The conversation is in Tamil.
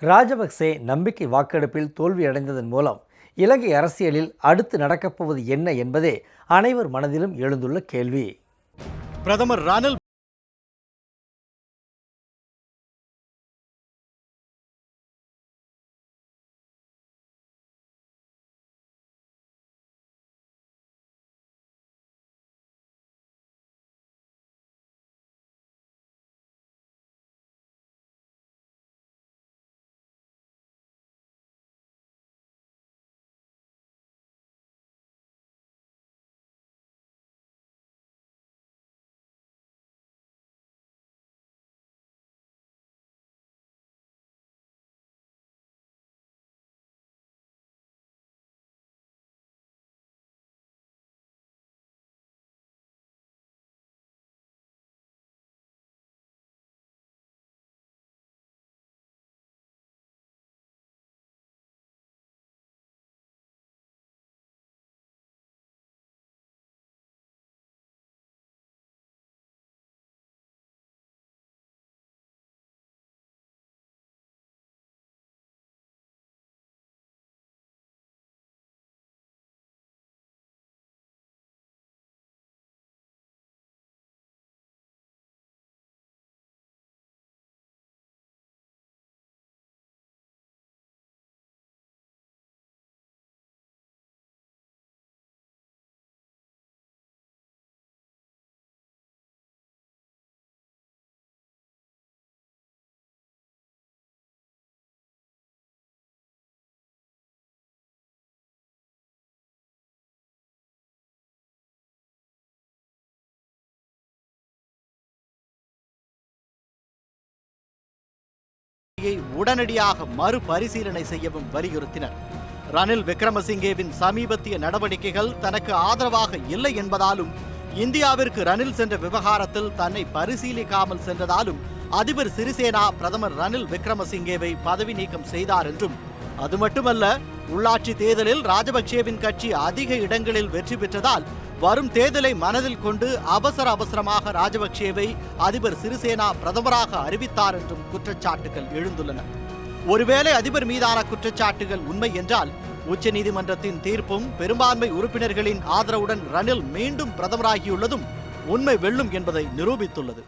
ராஜபக்சே நம்பிக்கை வாக்கெடுப்பில் தோல்வியடைந்ததன் மூலம் இலங்கை அரசியலில் அடுத்து நடக்கப்போவது என்ன என்பதே அனைவர் மனதிலும் எழுந்துள்ள கேள்வி. பிரதமர் ரணில் உடனடியாக மறுபரிசீலனை செய்யவும் வலியுறுத்தினர். ரணில் விக்ரமசிங்கேவின் சமீபத்திய நடவடிக்கைகள் தனக்கு ஆதரவாக இல்லை என்பதாலும், இந்தியாவிற்கு ரணில் சென்ற விவகாரத்தில் தன்னை பரிசீலிக்காமல் சென்றதாலும் அதிபர் சிறிசேனா பிரதமர் ரணில் விக்ரமசிங்கேவை பதவி நீக்கம் செய்தார் என்றும், அது மட்டுமல்ல, உள்ளாட்சி தேர்தலில் ராஜபக்சேவின் கட்சி அதிக இடங்களில் வெற்றி பெற்றதால் வரும் தேர்தலை மனதில் கொண்டு அவசரமாக ராஜபக்சேவை அதிபர் சிறிசேனா பிரதமராக அறிவித்தார் என்றும் குற்றச்சாட்டுகள் எழுந்துள்ளன. ஒருவேளை அதிபர் மீதான குற்றச்சாட்டுகள் உண்மை என்றால், உச்சநீதிமன்றத்தின் தீர்ப்பும் பெரும்பான்மை உறுப்பினர்களின் ஆதரவுடன் ரணில் மீண்டும் பிரதமராகியுள்ளதும் உண்மை வெல்லும் என்பதை நிரூபித்துள்ளது.